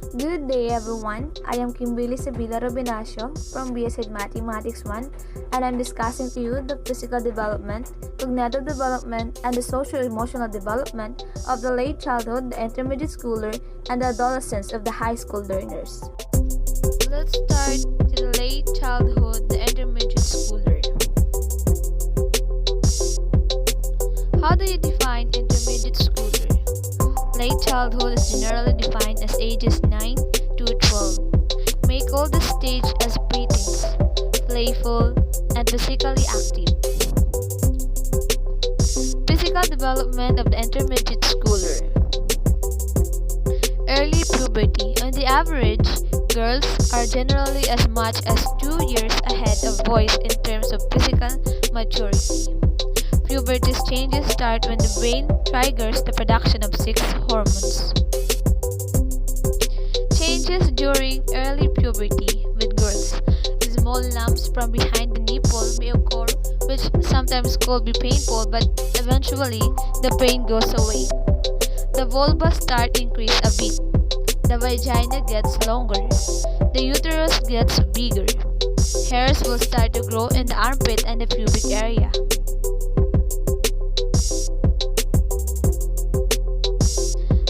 Good day everyone. I am Kimberly Sabila Robinacio from BSed Mathematics 1 and I'm discussing to you the physical development, cognitive development, and the social-emotional development of the late childhood, the intermediate schooler, and the adolescence of the high school learners. Let's start to the late childhood, the intermediate schooler. How do you define intermediate schooler? Late childhood is generally defined as ages 9 to 12. May call the stage as preteens, playful, and physically active. Physical development of the intermediate schooler. Early puberty. On the average, girls are generally as much as 2 years ahead of boys in terms of physical maturity. Puberty changes start when the brain triggers the production of 6 hormones. Changes during early puberty with girls. Small lumps from behind the nipple may occur, which sometimes could be painful, but eventually the pain goes away. The vulva starts increase a bit. The vagina gets longer. The uterus gets bigger. Hairs will start to grow in the armpit and the pubic area.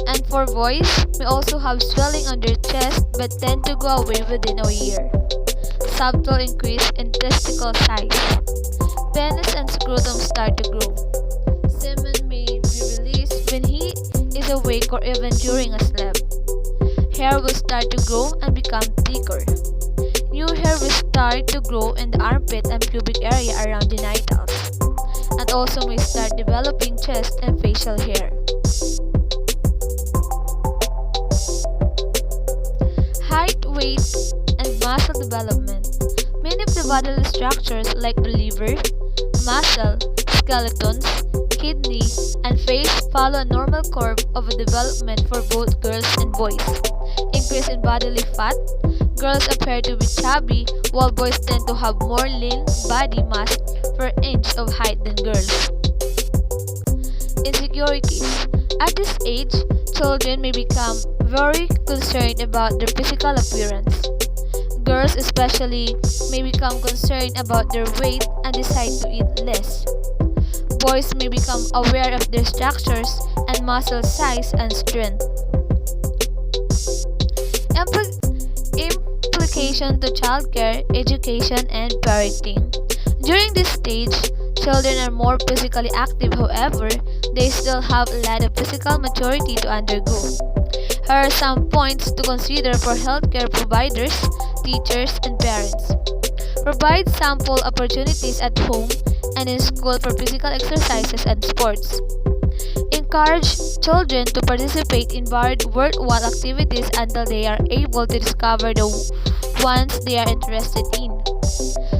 And for boys, we also have swelling on their chest but tend to go away within a year. Subtle increase in testicle size. Penis and scrotum start to grow. Semen may be released when he is awake or even during a sleep. Hair will start to grow and become thicker. New hair will start to grow in the armpit and pubic area around genitals, and also may start developing chest and facial hair. Height, weight, and muscle development. Many of the bodily structures like the liver, muscle, skeletons, kidney, and face follow a normal curve of development for both girls and boys. Increase in bodily fat. Girls appear to be chubby, while boys tend to have more lean body mass per inch of height than girls. Insecurities. At this age, children may become very concerned about their physical appearance. Girls especially may become concerned about their weight and decide to eat less. Boys may become aware of their structures and muscle size and strength. Implication to childcare, education, and parenting. During this stage, children are more physically active, however, they still have a lot of physical maturity to undergo. Here are some points to consider for healthcare providers, teachers, and parents. Provide sample opportunities at home and in school for physical exercises and sports. Encourage children to participate in varied worthwhile activities until they are able to discover the ones they are interested in.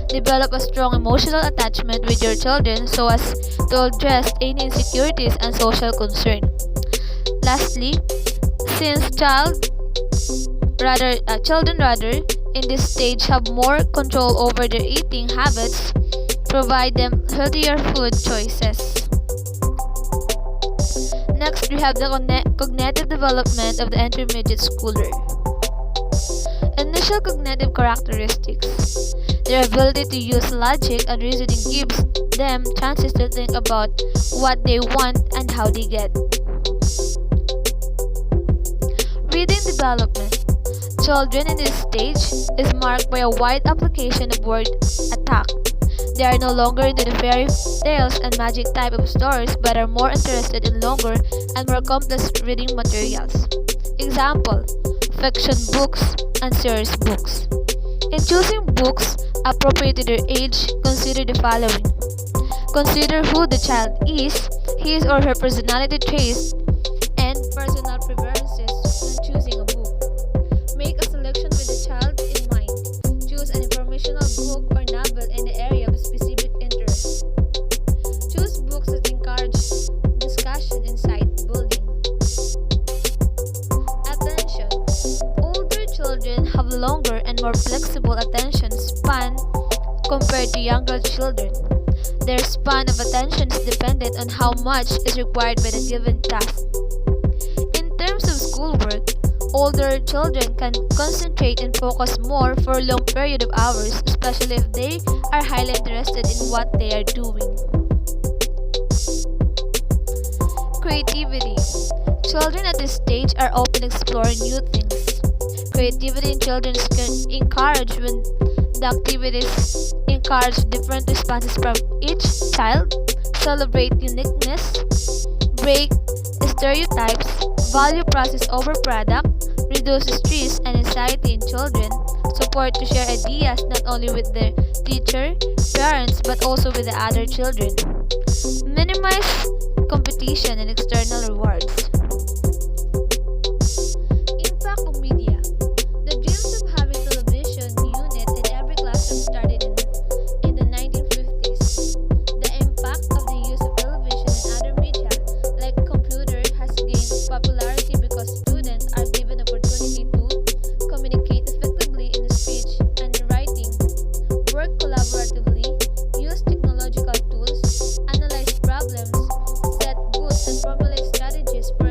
Develop a strong emotional attachment with your children so as to address any insecurities and social concern. Lastly, since children in this stage have more control over their eating habits, provide them healthier food choices. Next, we have the cognitive development of the intermediate schooler. Initial cognitive characteristics. Their ability to use logic and reasoning gives them chances to think about what they want and how they get. Reading development. Children in this stage is marked by a wide application of word attack. They are no longer into the fairy tales and magic type of stories but are more interested in longer and more complex reading materials. Example, fiction books and series books. In choosing books appropriate to their age, consider the following. Consider who the child is, his or her personality traits, and personal preferences when choosing a book. Make a selection with the child in mind. Choose an informational book or novel in the area of specific interest. Choose books that encourage discussion and insight building. Attention. Older children have longer and more flexible attention span compared to younger children. Their span of attention is dependent on how much is required by the given task. In terms of schoolwork, Older children can concentrate and focus more for a long period of hours, especially if they are highly interested in what they are doing. Creativity. Children at this stage are often exploring new things. Creativity in children is encouraged when the activities encourage different responses from each child, celebrate uniqueness, break stereotypes, value process over product, reduce stress and anxiety in children, support to share ideas not only with their teacher, parents, but also with the other children. Minimize competition and external rewards. Impact of media. The dreams of having television unit in every classroom started in the 1950s. The impact of the use of television and other media like computer has gained popularity because students are given opportunity to communicate effectively in speech and writing, work collaboratively, use technological tools, analyze problems, set good and formulate strategies for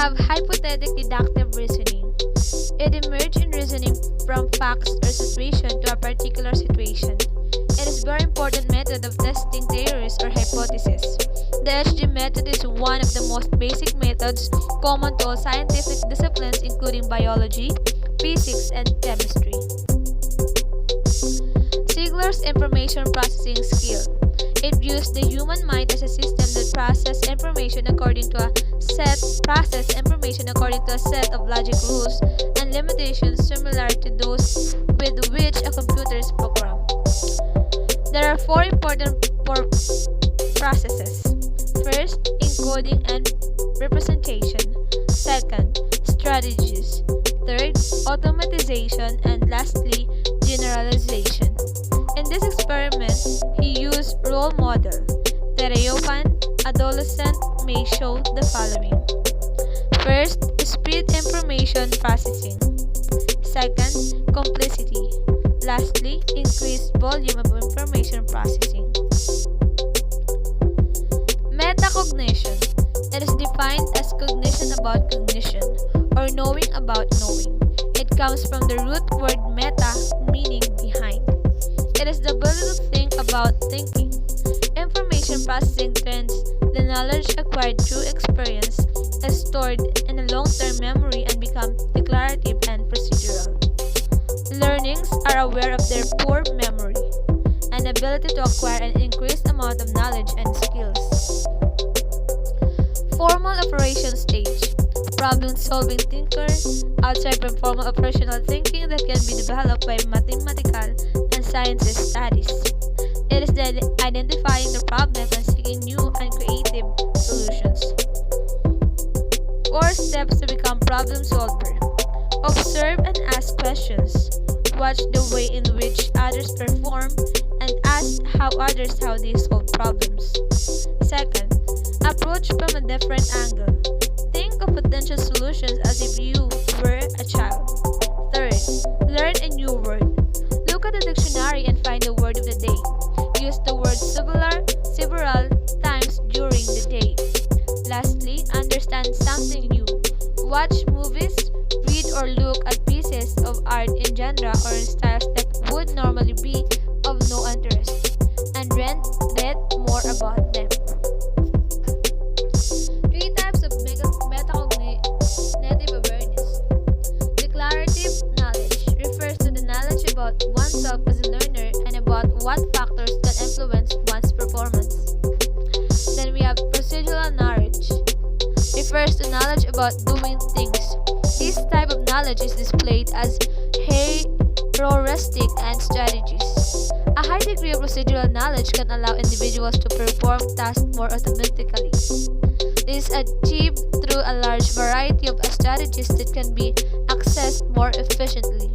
have hypothetical deductive reasoning. It emerges in reasoning from facts or situation to a particular situation. It is a very important method of testing theories or hypotheses. The HG method is one of the most basic methods common to all scientific disciplines including biology, physics, and chemistry. Ziegler's information processing skill. It views the human mind as a system that processes information according to a set of logic rules and limitations similar to those with which a computer is programmed. There are four important processes. First, encoding and representation. Second, strategies. Third, automatization. And lastly, generalization. In this experiment, he used role model. Tereopan, adolescent may show the following. First, speed information processing. Second, complexity. Lastly, increased volume of information processing. Metacognition. It is defined as cognition about cognition, or knowing about knowing. It comes from the root word meta, meaning behind. It is the ability to think about thinking. Information processing turns the knowledge acquired through experience is stored in a long-term memory and become declarative and procedural. Learnings are aware of their poor memory and ability to acquire an increased amount of knowledge and skills. Formal operation stage. Problem-solving thinker outside from formal operational thinking that can be developed by mathematical and sciences studies. It is the identifying the problem and seeking new and creative solutions. 4 steps to become problem solver. Observe and ask questions. Watch the way in which others perform and ask how they solve problems. Second, approach from a different angle. Think of potential solutions as if you were a child. Third, learn a new word. Look at the dictionary and find the word of the day. Use the word several times during the day. Lastly, understand something new. Watch movies, read or look at pieces of art in genre or in styles that would normally be of no interest, and read more about them. 3 types of metacognitive awareness. Declarative knowledge refers to the knowledge about oneself as a learner and about what factors can influence one's performance. Then we have procedural knowledge. Refers to knowledge about doing things. This type of knowledge is displayed as heuristic and strategies. A high degree of procedural knowledge can allow individuals to perform tasks more automatically. This is achieved through a large variety of strategies that can be accessed more efficiently.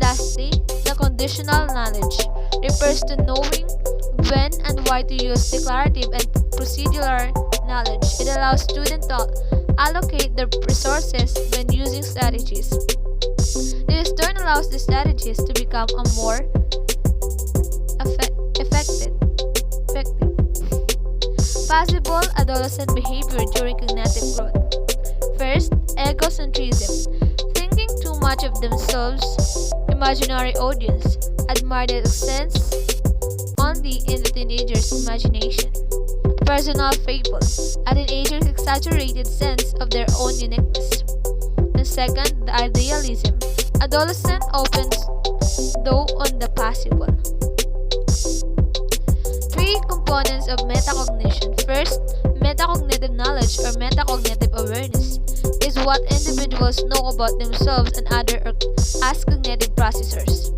Lastly, the conditional knowledge refers to knowing when and why to use declarative and procedural knowledge. It allows students to allocate their resources when using strategies. This turn allows the strategies to become a more effective. Possible adolescent behavior during cognitive growth. First, egocentrism. Thinking too much of themselves, imaginary audience, admire their existence only in the teenager's imagination. Personal fable. A teenager's exaggerated sense of their own uniqueness. And second, the idealism. Adolescent opens though on the possible. 3 components of metacognition. First, metacognitive knowledge or metacognitive awareness is what individuals know about themselves and others as cognitive processors.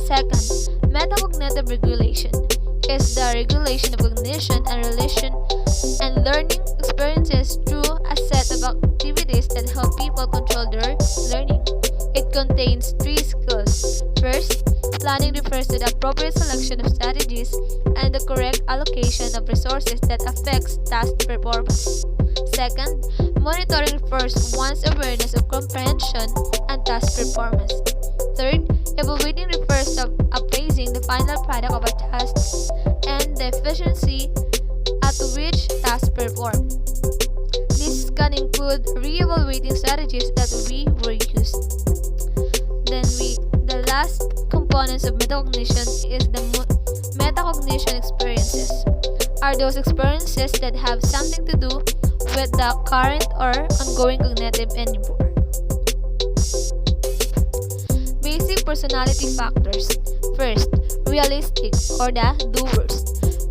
Second, metacognitive regulation is the regulation of cognition and relation and learning experiences through a set of activities that help people control their learning. It contains 3 skills. First, planning refers to the appropriate selection of strategies and the correct allocation of resources that affects task performance. Second, monitoring refers to one's awareness of comprehension and task performance. Third, evaluating refers to appraising the final product of a task and the efficiency at which tasks performed. These can include re-evaluating strategies that we were used. The last components of metacognition is the metacognition experiences. Are those experiences that have something to do with the current or ongoing cognitive endeavor. Basic personality factors. First, realistic or the doers.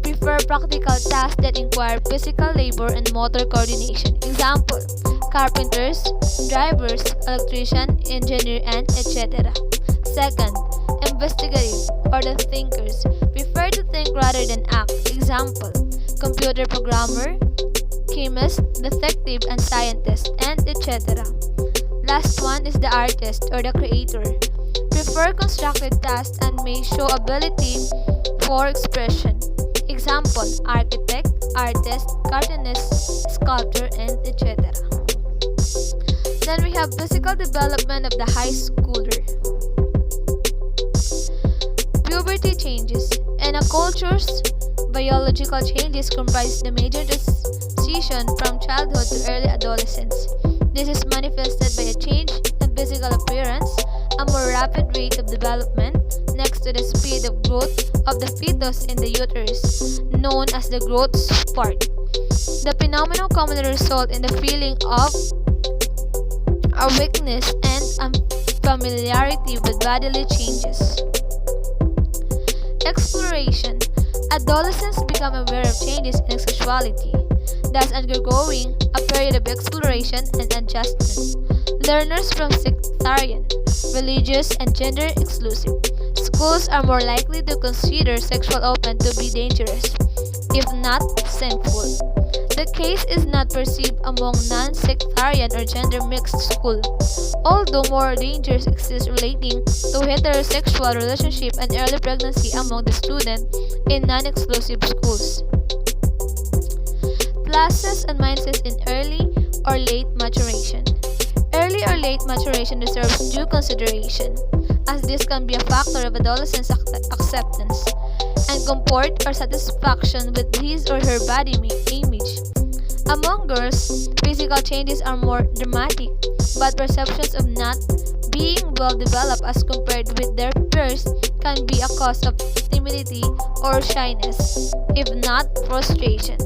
Prefer practical tasks that require physical labor and motor coordination. Example, carpenters, drivers, electrician, engineer, and etc. Second, investigative or the thinkers. Prefer to think rather than act. Example, computer programmer, chemist, detective, and scientist, and etc. Last one is the artist or the creator. Prefer constructed tasks and may show ability for expression. Example, architect, artist, cartoonist, sculptor, and etc. Then we have physical development of the high schooler. Puberty changes. In a culture's biological changes comprise the major transition from childhood to early adolescence. This is manifested by a change in physical appearance, a more rapid rate of development next to the speed of growth of the fetus in the uterus, known as the growth spurt. The phenomenon commonly results in the feeling of a weakness and unfamiliarity with bodily changes. Exploration. Adolescents become aware of changes in sexuality, thus undergoing a period of exploration and adjustment. Learners from sectarian, religious, and gender exclusive schools are more likely to consider sexual open to be dangerous, if not sinful. The case is not perceived among non-sectarian or gender-mixed schools, although more dangers exist relating to heterosexual relationship and early pregnancy among the students in non-exclusive schools. Pluses and minuses in early or late maturation. Early or late maturation deserves due consideration, as this can be a factor of adolescent acceptance and comfort or satisfaction with his or her body image. Among girls, physical changes are more dramatic, but perceptions of not being well developed as compared with their peers can be a cause of timidity or shyness, if not frustration.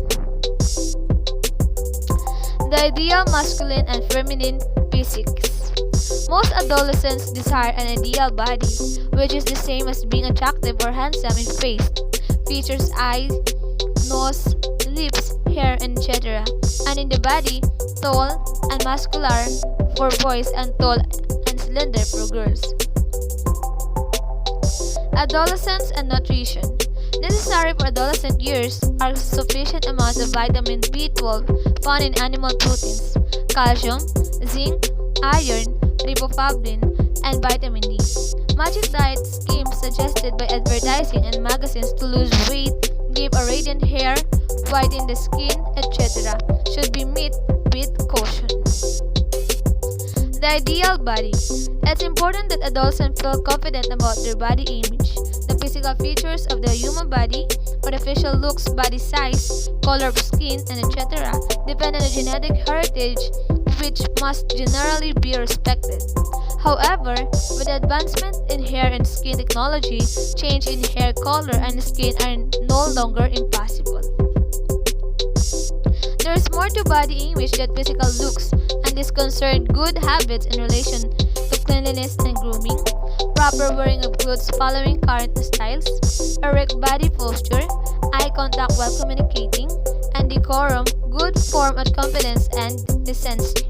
The ideal masculine and feminine physiques. Most adolescents desire an ideal body, which is the same as being attractive or handsome in face, features, eyes, nose, lips, hair, and etc. And in the body, tall and muscular for boys and tall and slender for girls. Adolescence and nutrition. Necessary for adolescent years are sufficient amounts of vitamin B12 found in animal proteins, calcium, zinc, iron, riboflavin, and vitamin D. Magic diet schemes suggested by advertising and magazines to lose weight, give a radiant hair, whiten the skin, etc. should be met with caution. The ideal body. It's important that adolescents feel confident about their body image. The physical features of the human body, artificial looks, body size, color of skin, and etc. depend on the genetic heritage, which must generally be respected. However, with the advancement in hair and skin technology, change in hair color and skin are no longer impossible. There is more to body image than physical looks, and this concerns good habits in relation to cleanliness and grooming, proper wearing of clothes following current styles, erect body posture, eye contact while communicating, and decorum, good form of confidence, and decency.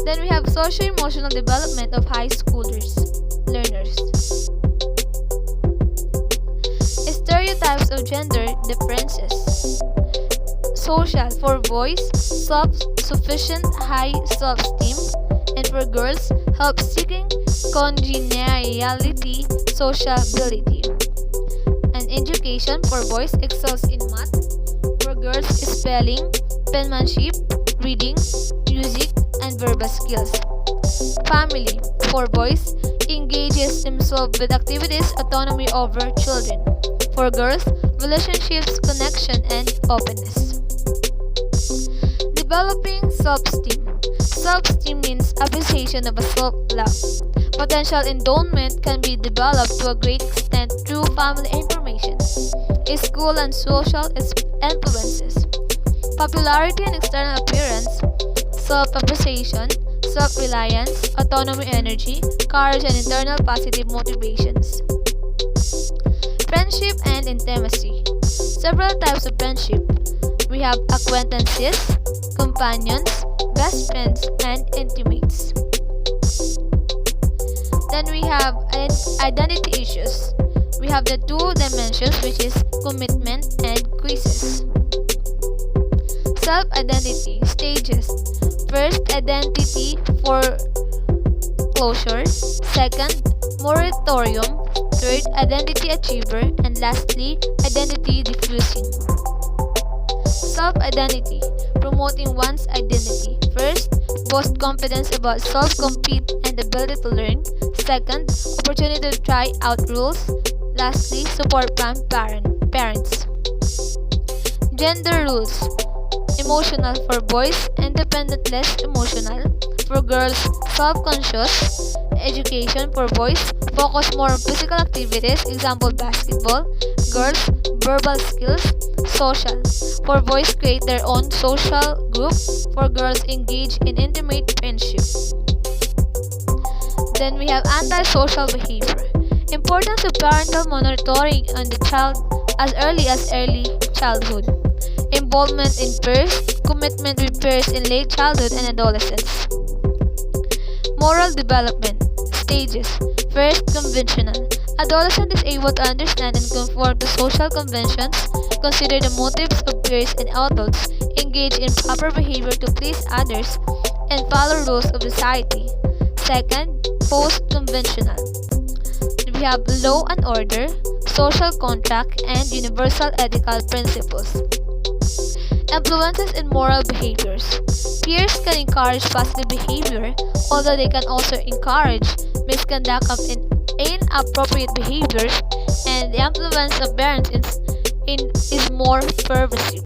Then we have socio-emotional development of high schoolers, learners. Stereotypes of gender differences. Social for boys, self-sufficient, high self-esteem, and for girls, help-seeking, congeniality, sociability. And education for boys excels in math, for girls, spelling, penmanship, reading, music, and verbal skills. Family for boys engages themselves with activities autonomy over children. For girls, relationships, connection, and openness. Developing self-esteem. Self-esteem means appreciation of a self-love. Potential endowment can be developed to a great extent through family information, school and social influences, popularity and external appearance, self-appreciation, self-reliance, autonomy energy, courage and internal positive motivations. Friendship and intimacy. Several types of friendship. We have acquaintances, companions, best friends, and intimates. Then we have identity issues. We have the two dimensions, which is commitment and quizzes. Self-identity stages. First, identity for closure. Second, moratorium. Third, identity achiever. And lastly, identity diffusing. Self-identity. Promoting one's identity. First, boast confidence about self-compete and ability to learn. Second, opportunity to try out rules. Lastly, support parents. Gender rules. Emotional for boys, independent less emotional. For girls, self-conscious. Education for boys, focus more on physical activities, example basketball. Girls, verbal skills. Social. For boys, create their own social group. For girls, engage in intimate friendship. Then we have antisocial behavior. Importance of parental monitoring on the child as early childhood. Involvement in peers, commitment with peers in late childhood and adolescence. Moral development stages. First, conventional. Adolescent is able to understand and conform to social conventions, consider the motives of peers and adults, engage in proper behavior to please others, and follow rules of society. Second, post-conventional. We have law and order, social contract, and universal ethical principles. Influences in moral behaviors. Peers can encourage positive behavior, although they can also encourage misconduct of inappropriate behaviors, and the influence of parents is more pervasive.